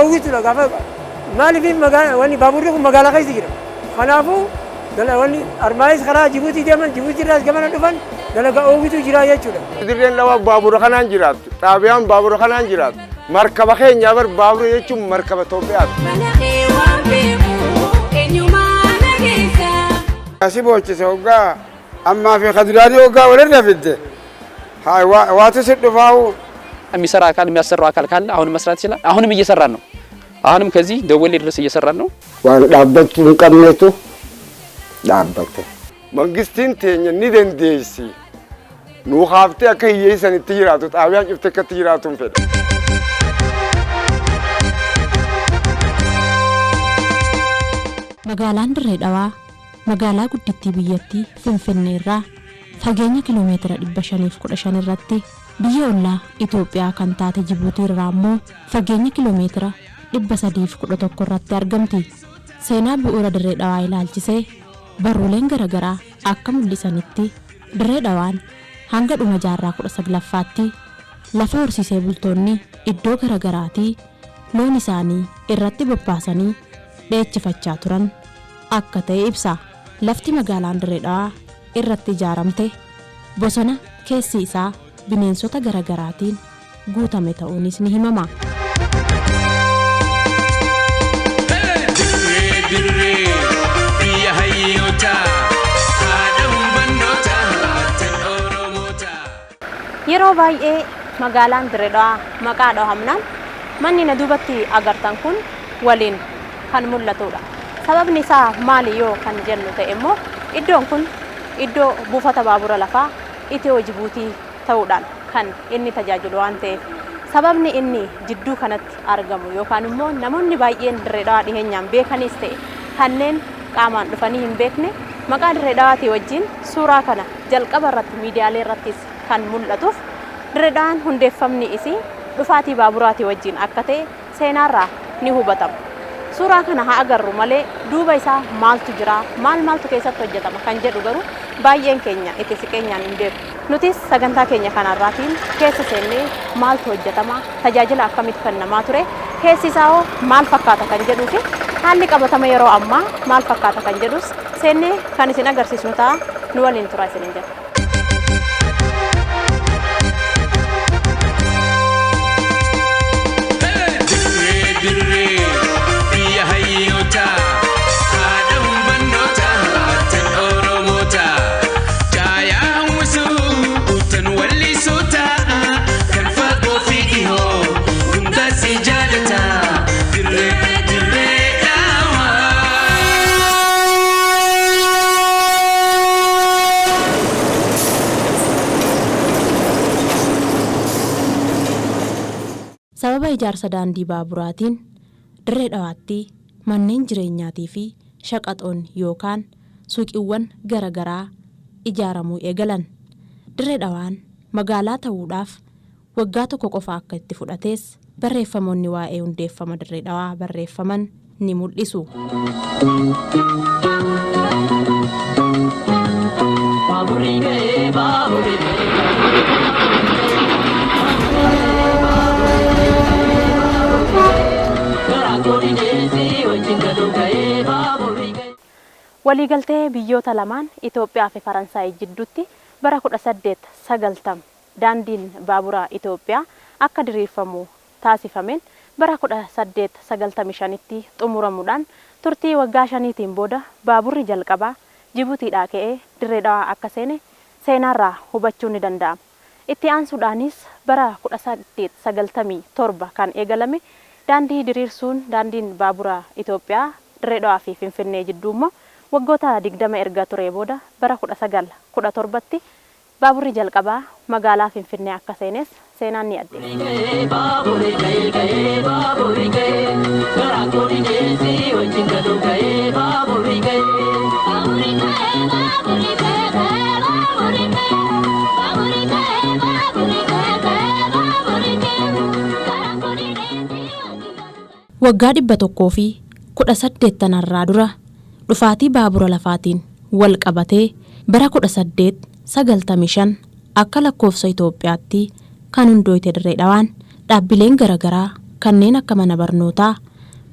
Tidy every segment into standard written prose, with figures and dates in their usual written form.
oowwituudha gaafa maaliif wanni baaburri kun magaalaa keessa jira. Kanaafuu wanni armaayis karaa Jibuutii deeman Jibuutii irraas gamana dhufan dalagaa oowwitu jira jechuudha. Dirreen lawaa baabura kanaan jiraattu dhaabiyaan baabura kanaan jiraattu markaba keenya bar baabura jechuun markaba Itoophiyaati. Asi boolchise hoggaa ammaa fi kaduraanii hoggaa walirra fidde waatu si dhufaa'u የሚሰራ አካል የሚያሰራው አካል ካለ አሁንም መስራት ይችላል። አሁንም እየሰራን ነው። አሁንም ከዚህ ደወሌ ድረስ እየሰራን ነው። waan dhaabbachuu hin qabnetu dhaabbate. Mangistiin teenya ni dandeessi. Nu haaftee akka hiyyeessanitti jiraatu xaabiyaan cuftee akkatti jiraatuun fedha. Magaalaan Dirree Dhawaa magaalaa guddittii biyyattii Finfinnee irraa fageenya kiiloomeetira 515 irratti biyya ollaa Itoophiyaa kan taate Jibuutii irraa immoo fageenya kiiloomeetira 311 irratti argamti. Seenaa bu'uura Dirree Dhawaa ilaalchisee barruuleen garaagaraa akka mul'isanitti Dirree Dhawaan hanga dhuma jaarraa 19ffaatti lafa horsiisee bultoonni iddoo garaagaraatii loon isaanii irratti bobbaasanii dheechifachaa turan akka ta'e ibsa. Lafti magaalaan Dirree Dhawaa irratti ijaaramte bosona keessi isaa bineensota garaagaraatiin guutame ta'uunis ni himama. Yeroo baay'ee magaalaan Dirree Dhawaa maqaa dhahamnaan manni na duubatti agartan kun waliin kan mul'atudha. Sababni isaa maali yoo kan jennu ta'e immoo iddoon kun iddoo buufata baabura lafaa Itiyoo Jibuutii ta'uudhaan kan inni tajaajilu waan ta'eef sababni inni jidduu kanatti argamu yookaan immoo namoonni baay'een Dirree Dhawaa dhiheenyaan beekanis ta'e kanneen qaamaan dhufanii hin beekne maqaa Dirree Dhawaatii wajjin suuraa kana jalqaba irratti miidiyaalee irrattis kan mul'atuuf Dirree Dhawaan hundeeffamni isii dhufaatii baaburaatii wajjin akka ta'e seenaarraa ni hubatama. Suuraa kana haa agarru malee duuba isaa maaltu jira maaltu keessatti hojjetama kan jedhu garuu baay'een keenya itti siqeenyaan hin beeku. Nutis sagantaa keenya kanarraatiin keessa seennee maaltu hojjetama tajaajila akkamitti kennamaa ture keessi isaa hoo maal fakkaata kan jedhuu fi haalli qabatama yeroo ammaa maal fakkaata kan jedhus seennee kan isin agarsiisnu ta'a nu waliin tura isin jedha. Sababa ijaarsa daandii baaburaatiin Dirree Dhawaatti manneen jireenyaatii fi shaqaxoonni yookaan suuqiiwwan garagaraa ijaaramuu eegalan. Dirree Dhawaan magaalaa ta'uudhaaf waggaa tokko qofa akka itti fudhatees barreeffamoonni waa'ee hundeeffama Dirree Dhawaa barreeffaman ni mul'isu. Waliigaltee biyyoota lamaan Itoophiyaa fi Faransaay jidduutti bara 1890 daandiin baaburaa Itoophiyaa akka diriirfamu taasifameen bara 1895tti xumuramuudhaan turtii waggaa 5tiin booda baaburri jalqabaa Jibuutiidhaa ka'ee Dirree Dhawaa akka seene seenaarraa hubachuun ni danda'ama. Itti aansuudhaanis bara 1897 kan eegalame daandii diriirsuun daandiin baaburaa Itoophiyaa Dirree Dhawaa fi Finfinnee jidduu immoo waggoota 20 erga ture booda bara 1917tti baaburri jalqabaa magaalaa Finfinnee akka seenes seenaan ni addeessa. Waggaa 118 irraa dura dhufaatii baabura lafaatiin wal qabatee bara 1895 akka lakkoofsa Itoophiyaatti kan hundooyte Dirree Dhawaan dhaabbileen garagaraa kanneen akka mana barnootaa,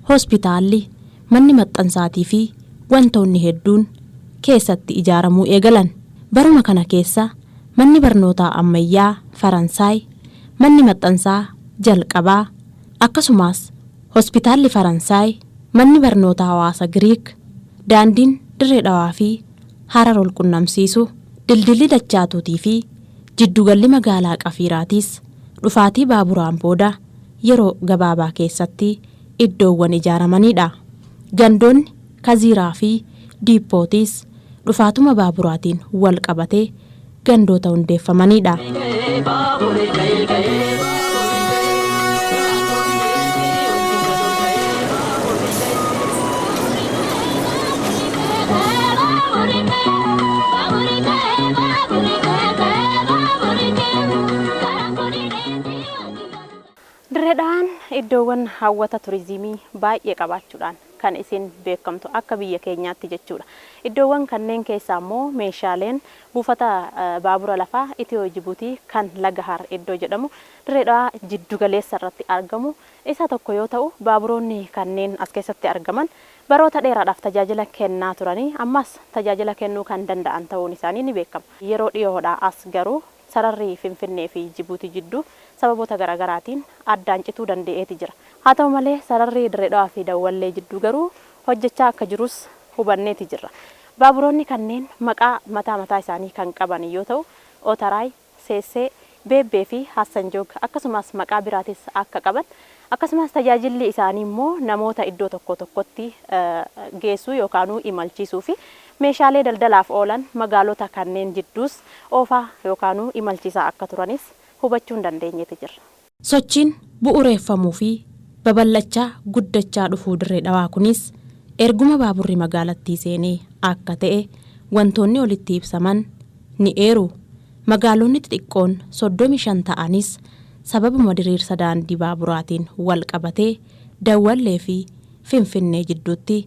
hospitaalli, manni maxxansaatii fi wantoonni hedduun keessatti ijaaramuu eegalan. Baruma kana keessa manni barnootaa ammayyaa Faransaay, manni maxxansaa jalqabaa, akkasumas hospitaalli Faransaay, manni barnootaa hawaasa Giriik, daandiin Dirree Dhawaa fi Harar ol qunnamsiisu, dildilli Dachaatuutii fi jiddugalli magaalaa Qafiiraatiis dhufaatii baaburaan booda yeroo gabaabaa keessatti iddoowwan ijaaramanidha. Gandoonni Kaziiraa fi Diippootiis dhufaatuma baaburaatiin wal qabatee gandoota hundeeffamanidha. Dirreedhaan iddoowwan hawwata turizimii baay'ee qabaachuudhaan kan isin beekamtu akka biyya keenyaatti jechuudha. Iddoowwan kanneen keessaa immoo meeshaaleen buufata baabura lafaa Itiyoo Jibuutii kan Lagahar iddoo jedhamu Dirreedhaa jiddu galeessa irratti argamu isa tokko yoo ta'u, baaburoonni kanneen as keessatti argaman baroota dheeraadhaaf tajaajila kennaa turanii ammas tajaajila kennuu kan danda'an ta'uun isaanii ni beekama. Yeroo dhiyoodhaa as garuu sararri Finfinnee fi Jibuutii jidduu sababoota garaagaraatiin addaan cituu danda'eeti jira. Haa ta'u malee sararri Dirreedhaa fi Dawwallee jidduu garuu hojjechaa akka jirus hubanneeti jirra. Baaburoonni kanneen maqaa mataa isaanii kan qaban yoo ta'u, Otaraay, Seessee, Beebbee fi Hassanjoog akkasumas maqaa biraatis akka qaban, akkasumas tajaajilli isaanii immoo namoota iddoo tokko tokkotti geessuu yookaan imalchiisuu fi meeshaalee daldalaaf oolan magaalota kanneen jidduus oofaa yookaan imalchiisaa akka turanis hubachuun dandeenyeeti jirra. Sochiin bu'uureeffamuu fi babal'achaa guddachaa dhufuu Dirree Dhawaa kunis erguma baaburri magaalattii seenee akka ta'e wantoonni olitti ibsaman ni eeru. Magaalonni xixiqqoon 35 ta'anis sababuma diriirsa daandii baaburaatiin wal qabatee Dawwallee fi Finfinnee jidduutti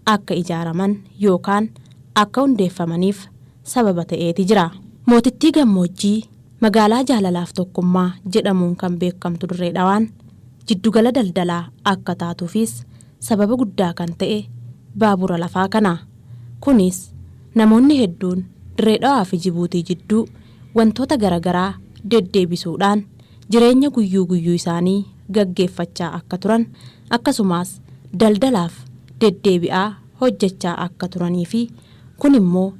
akka ijaaraman yookaan akka hundeeffamaniif sababa ta'eeti jira. Mootittii gammoojjii magaalaa jaalalaaf tokkummaa jedhamuun kan beekamtu Dirree Dhawaan jiddugala daldalaa akka taatuufis sababa guddaa kan ta'e baabura lafaa kana. Kunis namoonni hedduun Dirree Dhawaa fi Jibuutii jidduu wantoota garagaraa deddeebisuudhaan jireenya guyyuu isaanii gaggeeffachaa akka turan, akkasumas daldalaaf deddeebi'aa hojjechaa akka turanii fi kun immoo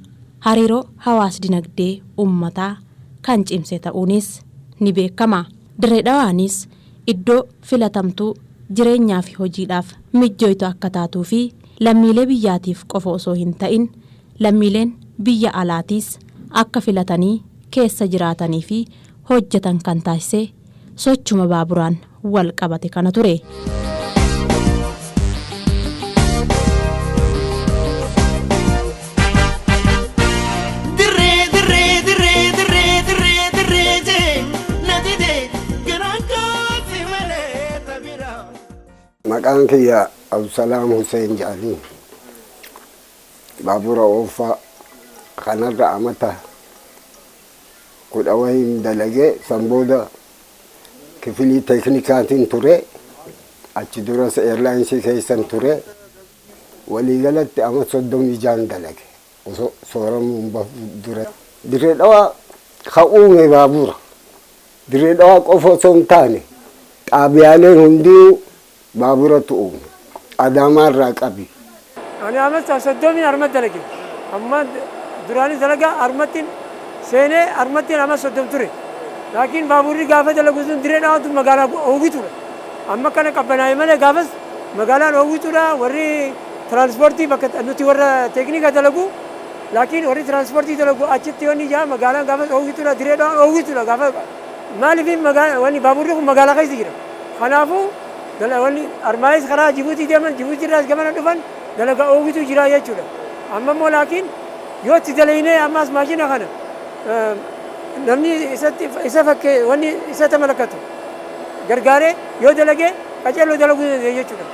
hariiroo hawaas dinagdee uummataa kan cimse ta'uunis ni beekama. Dirree Dhawaanis iddoo filatamtuu jireenyaa fi hojiidhaaf mijjooytu akka taatuu fi lammiilee biyyaatiif qofa osoo hin ta'in lammiileen biyya alaatiis akka filatanii keessa jiraatanii fi hojjetan kan taasise sochuma baaburaan wal qabate kana ture. Maqaan kiyya Abdusalaam Hussein jedhanii baabura oofaa kanarra amata 10 wayiin dalagee san booda kifilii teeknikaatiin ture, achi duras eerlaayinsii keessan ture, waliigalatti ama 36 dalage osoo sooramuun dura. Dirree Dhawaa ka uume baabura. Dirree Dhawaa qofa osoo hin taane xaabiyaaleen hunduu baaburatu uume. Adaamaarraa qabi. Ani amasa 30 armat dalage. Amma duraanii dalagaa armatiin seenee armatiin ama 30 ture. Laakiin baaburri gaafa dalagu sun Dirree Dhawaatu magaalaa oowwituudha. Amma kana qabbanaa'e malee gaafas magaalaan oowwituudha. Warri tiraanspoortii bakka nuti warra teeknika dalagu, laakiin warri tiraanspoortii dalagu achitti yoonni jaa magaalaan gaafas oowwituudha. Dirree Dhawaan oowwituudha gaafa maaliif wanni baaburri kun magaalaa keessa jira. Kanaafuu wanni armaayis karaa Jibuutii deeman Jibuutii irraas gamana dhufan dalagaa oowwitu jira jechuudha. Amma immoo laakiin yoo itti dalaynee ammas maashina kana namni isa fakkee wanni isa tamalakatu gargaaree yoo dalagee qaceelloo dalaguu danda'e jechuudha.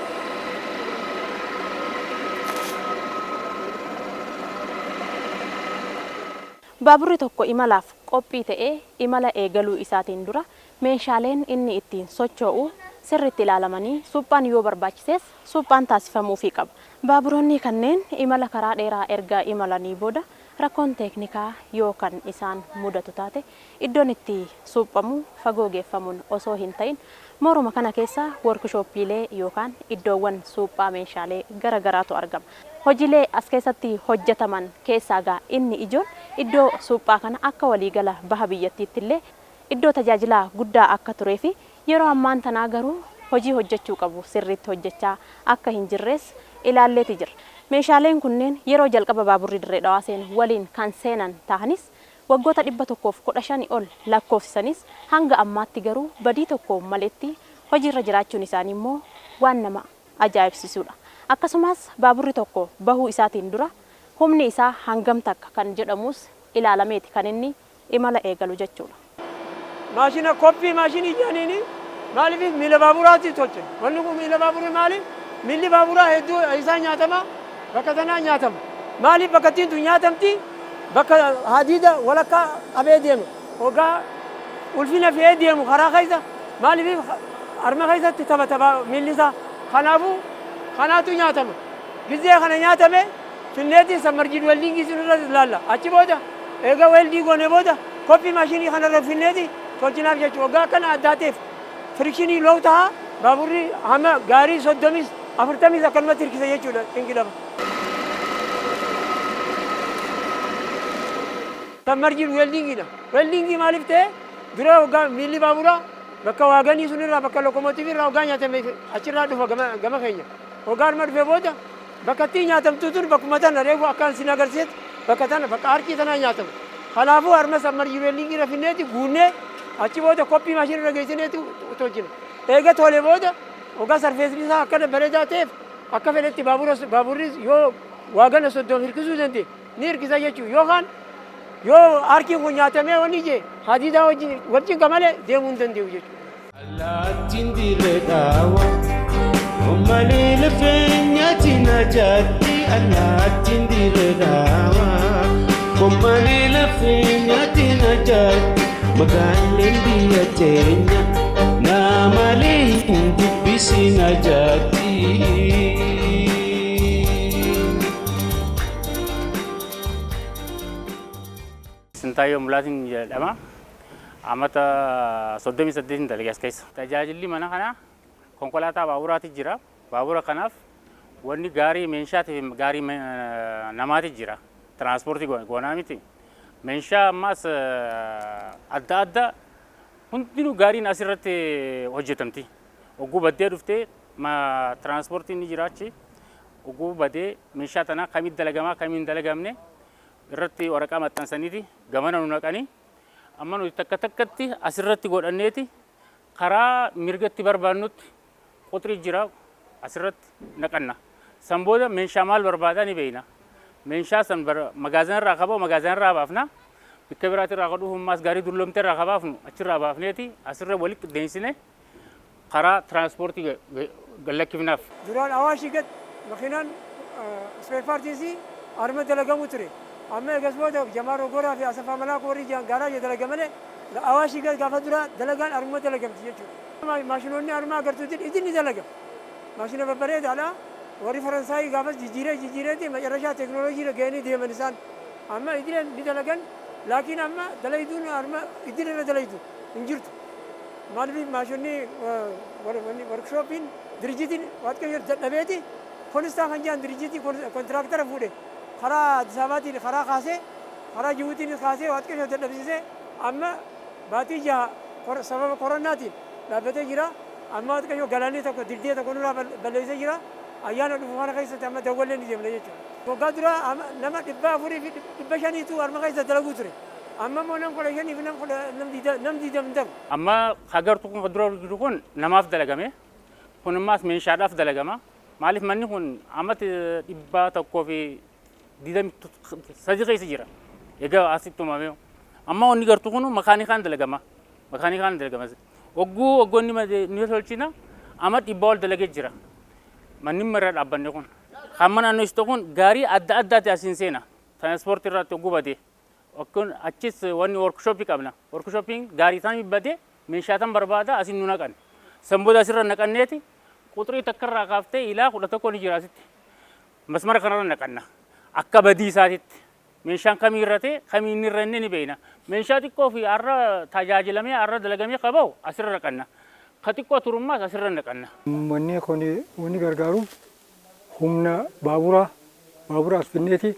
Baaburri tokko imalaaf qophii ta'ee imala eegaluu isaatiin dura meeshaaleen inni ittiin socho'u sirriitti ilaalamanii suphaan yoo barbaachises suphaan taasifamuufii qaba. Baaburoonni kanneen imala karaa dheeraa erga imalanii booda rakkoon teeknikaa yoo kan isaan mudatu taate iddoon itti suphamu fagoo geeffamuun osoo hin ta'in mooruma kana keessa workshooppiilee yookaan iddoowwan suphaa meeshaalee garagaraatu argama. Hojiilee as keessatti hojjetaman keessaa gaa inni ijoon iddoo suphaa kana akka waliigala baha biyyattiitti illee iddoo tajaajilaa guddaa akka turee fi yeroo ammaan tanaa garuu hojii hojjechuu qabu sirriitti hojjechaa akka hin jirres ilaalleeti jira. Meeshaaleen kunneen yeroo jalqaba baaburri Dirree Dhawaa seenu waliin kan seenan ta'anis waggoota 115 ol lakkoofsisanis hanga ammaatti garuu badii tokko maletti hojiirra jiraachuun isaanii immoo waan nama ajaa'ibsiisudha. Akkasumas baaburri tokko bahuu isaatiin dura humni isaa hangam takka kan jedhamus ilaalameeti kan inni imala eegalu jechuudha. Maashina koppii maashinii jedhaniini maaliif miila baaburaatti tolche. Wanni kun miila baaburii maali? Miilli baaburaa hedduu isaa nyaatama bakka tanaa nyaatama. Maaliif bakka ittiin tun nyaatamti? Bakka hadiida walakkaa qabee deemu. Ogaa ulfina fe'ee deemu karaa keessa maaliif harma keessatti taphatama miilli isaa. Kanaafuu kanaatu nyaatama. Gizee kana nyaatame sunneetiin sammarjiin weldingii sunirra ilaalla. Achi booda eega weldii goone booda koppii maashinii kanarra finneeti tolchinaaf jechuudha. Ogaa akkana addaateef firikshinii loo ta'a baaburri hama gaarii 30 akkanumatti hirkisa jechuudha xinqii lama. Sammarjiin weldingiidha. Weldingii maaliif ta'e dura ogaa miilli baaburaa bakka waaganii sunirraa bakka lokomotiivirraa ogaa nyaatame achirraa dhufa gama keenya. Ogaa arma dhufee booda bakka ittiin nyaatamtu tun bakkuma tana reefu akkaan sin agarsiisu bakka tana bakka harkii tanaa nyaatama. Kanaafuu harma sammarjiin weldingii rafinneeti guunnee achi booda koppii maashinirra geessineeti tolchina. Eega tolee booda ogaa sarfeesni isaa akkana bareedaa ta'eef akka fedhetti baaburri yoo waagana 30 hirkisuu danda'e ni hirkisa jechuudha. Yookaan yoo harkiin kun nyaatamee wanni ije hadiidaa wajjin malee deemuu hin danda'u jechuudha. Allaattiin Dirree Dhawaa uummalee lafeenyaatti na jaatti. Allaattiin Dirree Dhawaa uummalee lafeenyaatti na jaatti. Magaaleen biyya teenya naamalee hin dubbisi na jaatti. Sintaayoo Mulaatiin jedhama. Amata 38 dalagaa as keessa. Tajaajilli mana kanaa konkolaataa baaburaatu jira. Baabura kanaaf wanni gaarii meeshaatiif gaarii namaati jira. Tiraanspoortii goonaa miti. Meeshaa ammas adda addaa hundinuu gaariin asirratti hojjetamti. Ogguu baddee dhuftee tiraanspoortiin ni jiraachi. Ogguu baddee meeshaa tanaa kamitti dalagamaa kamiin dalagamne irratti waraqaa maxxansaniiti gamana nu naqanii amma nuti takka takkatti asirratti godhanneeti karaa mirgatti barbaannutti quxrii jira asirratti naqanna. San booda meeshaa maal barbaadaa ni beeyna. Meeshaa san magaazina irraa qaboo magaazina irraa baafna. Bikka biraatti irraa qabuu humnaas gaarii dulloomtee irraa qabaafnu achirraa baafneeti asirra walitti deemsine karaa tiraanspoortii gallakkifnaaf. Duraan Awaashii gad makiinaan ispeerpaartiisii harma dalagamu ture. Amma eegas booda Jamaal Rogoraa fi Asafaa Malaakoo warri gaaraajii dalagamane Awaashii gad gaafa duraa dalagaan harma dalagamti jechuudha. Maashinoonni harmaa agartuutiin idin ni dalagama. Maashina babbareedaadha. Warri Faransaayii gaafas jijjiireeti macarrashaa teekinooloojiirra ga'anii deeman isaan. Amma idileen ni dalagan laakiin amma dalaytuun harma idileerra dalaytu hin jirtu. Maaliif maashonni workshooppiin dirjitiin waaqayyo dadhabeeti konistaa kan jedhan dirjitii kontiraaktara fuudhe karaa Addis Ababaatiin karaa kaasee karaa Jibuutiin kaasee waaqayyo dadhabsiisee amma baatii jaha sababa koronaatiin dhaabbatee jira. Amma waaqayyo galaanii tokko dildee tokko nurraa balleessee jira. Ayyaana dhufu kana keessatti amma dawwallee ni deemna jechuudha. Waggaa duraa nama 400 fi 500tu harma keessa dalaguu ture. Amma immoo nam 15 fi nam 20 Amma agartuu kun dura jiru kun namaaf dalagame. Kun ammaas meeshaadhaaf dalagama. Maaliif manni kun amata 100 fi 23 keessa jira. Egaa asitti uumame. Amma wanni gartuu kun makaanikaan dalagama. Makaanikaan dalagama. Waggoonni ni tolchina amma 100 ol dalagee jira. Manni marra dhaabbanne kun hamma naannoo isto kun gaarii adda addaati asiin seena tiraanspoortii irratti gubate akkun achis wanni workshooppii qabna workshooppiin gaarii isaan bibbate meeshaa tan barbaada asiin nu naqan Samboda asirra naqanneeti quxurii takkarraa kaaftee ilaa 11 ni jira asitti. Masmara kanarra naqanna. Akka badii isaatitti. Meeshaan kamii irra ta'e kamiin irra inni ni beekna. Meeshaa xiqqoo fi har'a tajaajilamee har'a dalagamee qabaa'u asirra naqanna. Ka xiqqoo turummaas asirra naqanna. Manni kun wanni gargaaru humna baabura as finneeti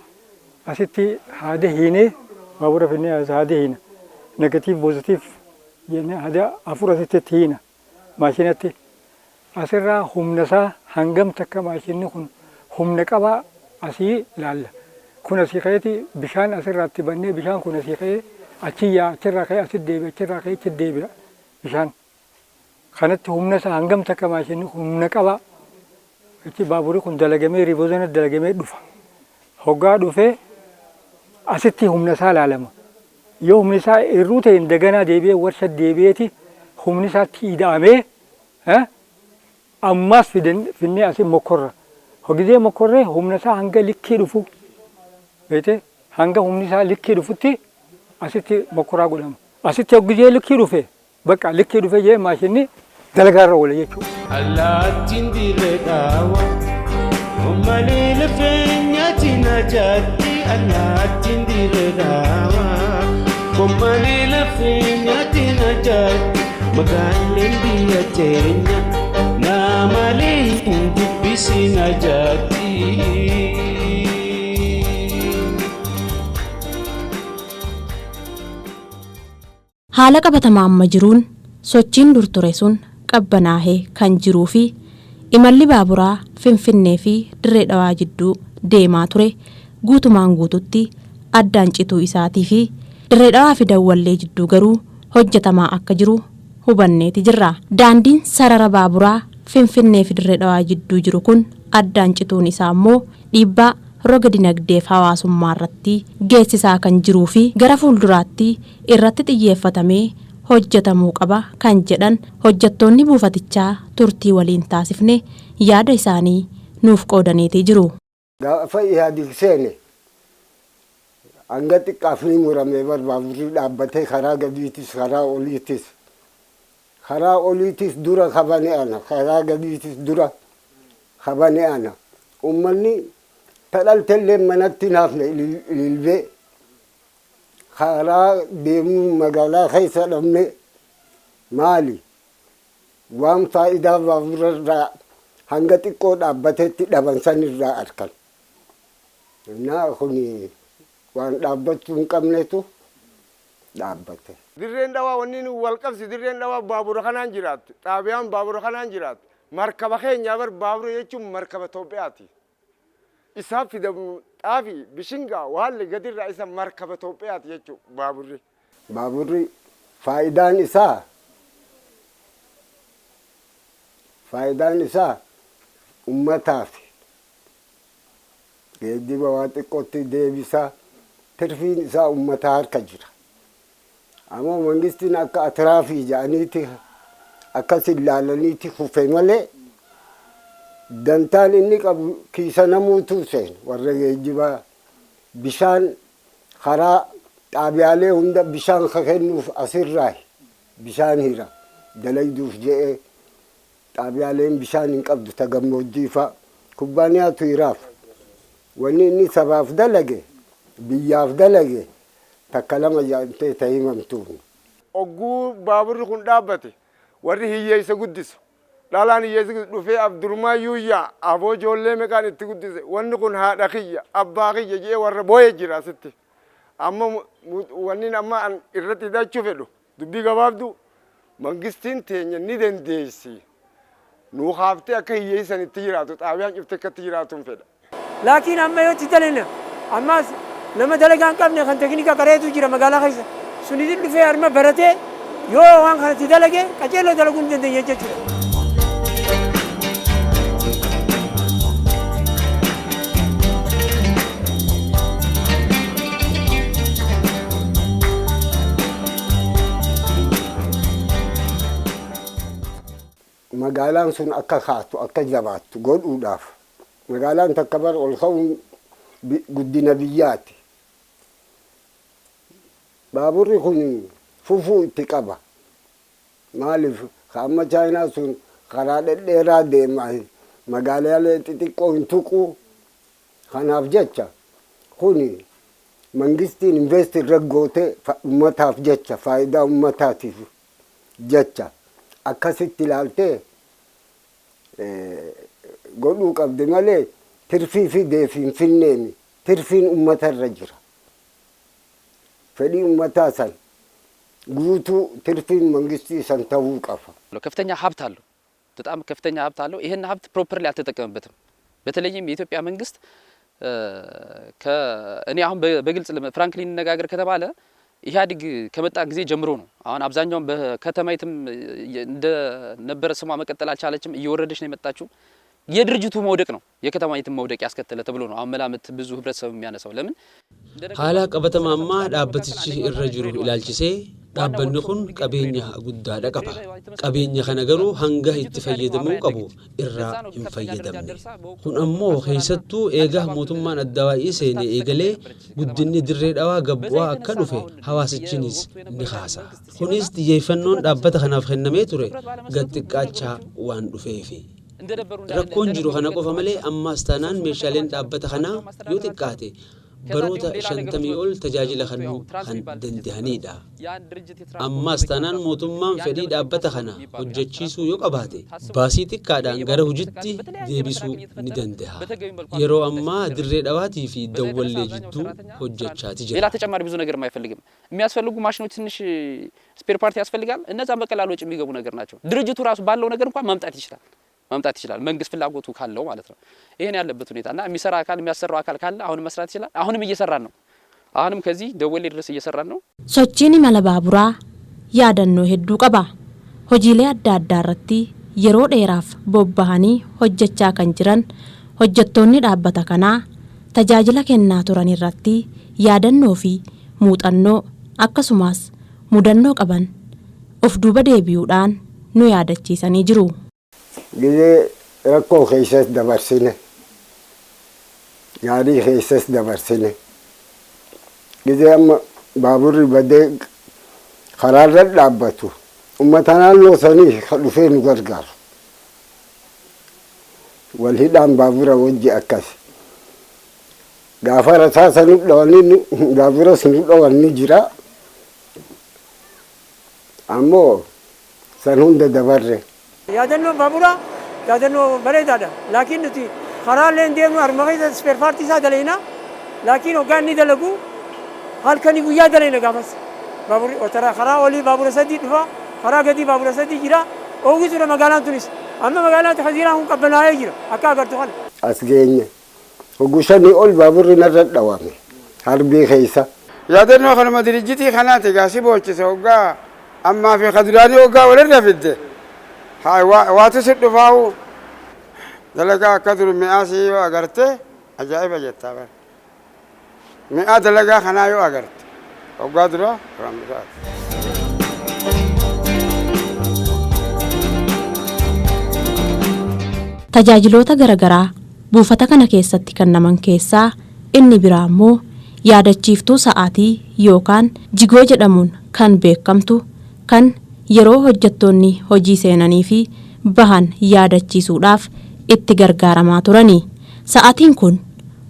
asitti haada hiinee baabura finnee haada hiina. Negatiif pozitiif jennee haada afur asitti hiina maashinatti. Asirraa humna isaa hangam takka maashinni kun humna qabaa asii ilaalla. Kun asii ka'eeti bishaan asirraatti bannee bishaan kun asii ka'ee achirraa ka'ee asitti deebi'a achirraa ka'ee achitti deebi'a bishaan. Kanatti humna isaa hangam takka maashinni humna qabaa. Itti baaburri kun dalagamee riivoozana dalagamee dhufa. Hoggaa dhufee asitti humna isaa ilaalama. Yoo humni isaa hir'uu ta'e daganaa deebi'ee warsha deebi'eeti humni isaatti ida'amee ammaas finnee asii mokkorra. Hogidee mokkorree humna isaa hanga likkii dhufu. Beete hanga humni isaa likkii dhufutti asitti mokkoraa godhama. Asitti hogidee likkii dhufe bakka likkii dhufe jee maashinni dalagaarra oola jechuudha. Allaattiin dirree dhaawa malee lafeenyaatti na jaatti. Allaattiin dirree dhaawa malee lafeenyaatti na jaatti. Magaaleen biyya teenya na malee hin dubbisi na jaatti. Haala qabatamaa amma jiruun sochiin dur ture sun qabbanaahee kan jiruu fi imalli baaburaa Finfinnee fi Dirree Dhawaa jidduu deemaa ture guutumaan guututti addaan cituu isaatii fi Dirree Dhawaa fi Dawwallee jidduu garuu hojjetamaa akka jiru hubanneeti jirra. Daandiin sarara baaburaa Finfinnee fi Dirree Dhawaa jidduu jiru kun addaan cituun isaa immoo dhiibbaa roga dinagdeef hawaasummaa irratti geessisaa kan jiruu fi gara fuulduraatti irratti xiyyeeffatamee hojjetamuu qaba kan jedhan hojjettoonni buufatichaa turtii waliin taasifne yaada isaanii nuuf qoodaniitii jiru. Gaafa yaadii seene hanga xiqqaaf ni muramee baaburri dhaabbatee karaa gadiitis karaa oliitis dura kabane ana karaa gadiitis dura kabane ana ummanni tadhaltellee manatti naafne ililbee karaa deemuu magaalaa keessa dhabne maali waan faayidaa baaburarraa hanga xiqqoo dhaabbateetti dhaban sanirraa argan. Naa kuni waan dhaabbachuu hin qabnetu dhaabbate. Dirreen Dhawaa wanni nu wal qabsi Dirreen Dhawaa baabura kanaan jiraatti. Xaabiyaan baabura kanaan jiraatti. Markaba keenyaa bar baabura jechuun markaba Itoophiyaati. Isaa fidamu xaafi bishingaa waalli gadirraa isa markaba Itoophiyaati jechuudha baaburri. Baaburri faayidaan isaa ummataaf geejjiba waa xiqqootti deebisaa tirfiin isaa ummataa harka jira. Ammoo mangistiin akka atiraafii jedhaniiti akkas ilaalaniiti kufe malee dantaan inni qabu kiisa namuutu seenu warra geejjibaa bishaan karaa xaabiyaalee hunda bishaan kennuuf asirraa bishaan hira dalayduuf jedhee xaabiyaaleen bishaan hin qabdu ta gammoojjiifa kubbaaniyaatu hiraaf wanni inni sabaaf dalage biyyaaf dalage takka lama jaantee ta himamtuun. Ogguu baaburri kun dhaabbate warri hiyyeessa guddisu. Dhalaan hiyyeessi dhufee Abdurmaa Yuuyyaa aboo ijoollee meeqaan itti guddise wanni kun haadha kiyya abbaa kiyya jedhee warra boo'ee jira asitti. Amma wanni amma irratti hidhachuu fedhu dubbii gabaabdu mangistiin teenya ni dandeessi. Nu haaftee akka hiyyeessan itti jiraatu xaabiyaan cuftee akkatti jiraatuun fedha. Laakiin amma yoo itti dalina ammas nama dalagaa hin qabne kan tekinika qareetu jira magaalaa keessa sunitti dhufee harma baratee yoo waan kanatti dalage qaceelloo dalaguu hin dandeenya jechuudha. Magaalaan sun akka kaatu akka jabaattu godhuudhaaf magaalaan takka bar ol ka'uun guddina biyyaati. Baaburri kun fufuu itti qaba. Maaliif Amma Chaayinaa sun karaa dhedheeraa deemaa magaalaalee xixiqqoo hin tuqu. Kanaaf jecha kuni mangistiin invest irra goote ummataaf jecha faayidaa ummataatiif jecha akkasitti ilaaltee godhuu qabdi malee tirfii fi deefiin finneemi. Tirfiin ummatarra jira. Fedhii ummataa san guutuu tirፊን መንግስት ሰንተው ቀፋ ከፍተኛ ሀብት አለው በጣም ከፍተኛ ሀብት አለው ይሄን ሀብት ፕሮፐርሊ አልተጠቀመበትም በተለይም የኢትዮጵያ መንግስት እኔ አሁን በግልጽ ፍራንክሊን ነጋገር ከተባለ ኢህአዲግ ከመጣ ጊዜ ጀምሮ ነው አሁን አብዛኛው በከተማይትም እንደ ነበር ስሟ መቀጠል አልቻለችም እየወረደች ነው የመጣችው የድርጅቱ መውደቅ ነው የከተማይትም መውደቅ ያስከተለ ተብሎ ነው አሁን መላምት ብዙ ህብረተሰብ የሚያነሳው ለምን ሀላ ቀበተማማ ዳበትቺ እረጅሩ ኢላልቺሴ dhaabbanni kun qabeenya guddaadha qaba qabeenya kana garuu hanga itti fayyadamuu qabu irraa hin fayyadamne kun ammoo keessattuu eega mootummaan addawaa'ii seenee eegalee guddinni dirree dhawaa gabbu'aa akka dhufe hawaasichinis ni kaasa kunis xiyyeeffannoon dhaabbata kanaaf kennamee ture gad xiqqaachaa waan dhufeefi rakkoon jiru kana qofa malee ammaas taanaan meeshaaleen dhaabbata kanaa yoo xiqqaate baroota 50 ol tajaajila kannuu kan danda'anidha ammaas taanaan mootummaan fedhii dhaabbata kana hojjechiisuu yoo qabaate baasii xiqqaadhaan gara hojiitti deebisuu ni danda'a yeroo ammaa dirree dhawaatii fi dawwallee jidduu hojjechaati jira ሌላ ተጨማሪ ብዙ ነገር የማይፈልግም የሚያስፈልጉ ማሽኖች ትንሽ ስፔር ፓርቲ ያስፈልጋል እነዛ በቀላሉ ወጪ የሚገቡ ነገር ናቸው ድርጅቱ ራሱ ባለው ነገር እንኳን ማምጣት ይችላል መንግስት ፍላጎቱ ካለው ማለት ነው ይሄን ያለበት ሁኔታና የሚሰራ አካል የሚያሰራው አካል ካለ አሁን መስራት ይችላል አሁንም እየሰራን ነው አሁንም ከዚህ ደወሌ ድረስ እየሰራን ነው sochiin imala baaburaa yaadannoo hedduu qaba hojiilee adda addaa irratti yeroo dheeraaf bobbahanii hojjechaa kan jiran hojjettoonni dhaabbata kanaa tajaajila kennaa turan irratti yaadannoo fi muuxannoo akkasumas mudannoo qaban of duuba deebi'uudhaan nu yaadachiisanii jiru ጊዜ rakkoo keessas dabarsine gaarii keessas dabarsine ጊዜ amma baaburri badee karaarra dhaabbatu ummata naannoo sanii dhufee nu gargaaru wal hidhaan baabura wajji akkas gaafa rasaasa nu dhawanii baaburas nu dhawanii jira ammoo san hunda dabarre yaadannoo baaburaa yaadannoo bareedaadha laakiin nuti karaalee deemnu armaqee spare parts isaa daleena laakiin hoggaan ni dalagu halkanii guyyaa daleena gaafas baaburri otara karaa olii baabura sadii dhufa karaa gadii baabura sadii jira oogisuudha magaalaan tunis amma magaalaan hadiiraan kun qabbanaa'ee jira akka agartu kana as geenye hoggusanii ol baaburri narra dhawame harbii keessa yaadannoo kanuma dirijjitii kanaati gaasii boolchise hoggaa ammaa fi kaduraanii hoggaa walirra fidde waatu si dhufaa'u dalagaa akka dur mi'aa sii yoo agarte ajaa'iba jettaa bara mi'aa dalagaa kanaa yoo agarte hoggaa dura ramsaati tajaajiloota garagaraa buufata kana keessatti kennaman keessaa inni biraa immoo yaadachiiftuu sa'aatii yookaan jigoo jedhamuun kan beekamtu kan yeroo hojjettoonni hojii seenanii fi bahan yaadachiisuudhaaf itti gargaaramaa turani sa'aatiin kun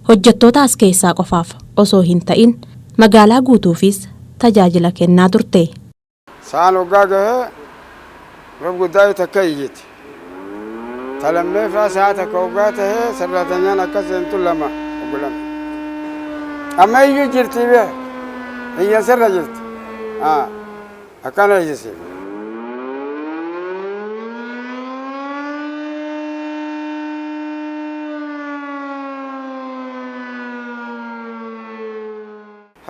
hojjettoota as keessaa qofaaf osoo hin ta'in magaalaa guutuufis tajaajila kennaa turte saan hoggaa gahee rob guddaa takka iyyiti talammeefaa sa'a takka hoggaa tahee sarratanyaan akka seentu lama oggulame amma iyyuu jirtii bee iyyan sirra jirti akkana iyyisi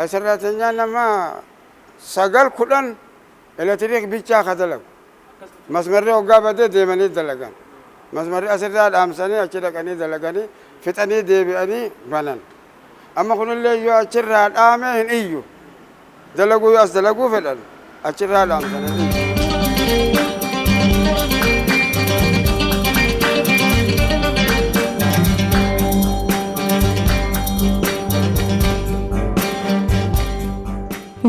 sarratanyaan nama sagal kudhan elektiriik bichaa ka dalagu masmarri hoggaa badee deemanii dalagan masmarri asirraa dhaamsanii achi dhaqanii dalaganii fixanii deebi'anii banan amma kunillee yoo achirraa dhaame hin iyyu dalaguu as dalaguu fedhan achirraa dhaamsanii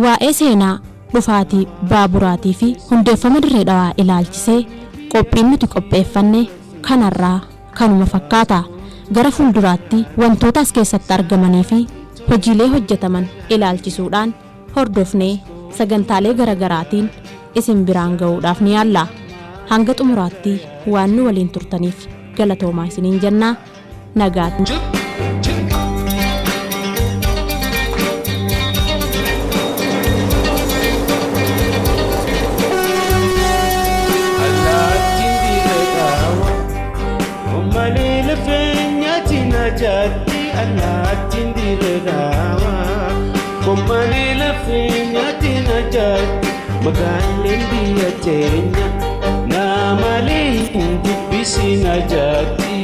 waa'ee seenaa dhufaatii baaburaatii fi hundeeffama dirree dhawaa ilaalchisee qophiin nuti qopheeffanne kanarraa kanuma fakkaata. Gara fuulduraatti wantoota as keessatti argamanii fi hojiilee hojjetaman ilaalchisuudhaan hordofnee sagantaalee garagaraatiin isin biraan ga'uudhaaf ni yaalla. Hanga xumuraatti waan nu waliin turtaniif galatoomaa isiniin jenna. Nagaatti. Jati anatin diradawa komani lafinyati najat magalin dia cenya namali bisi najati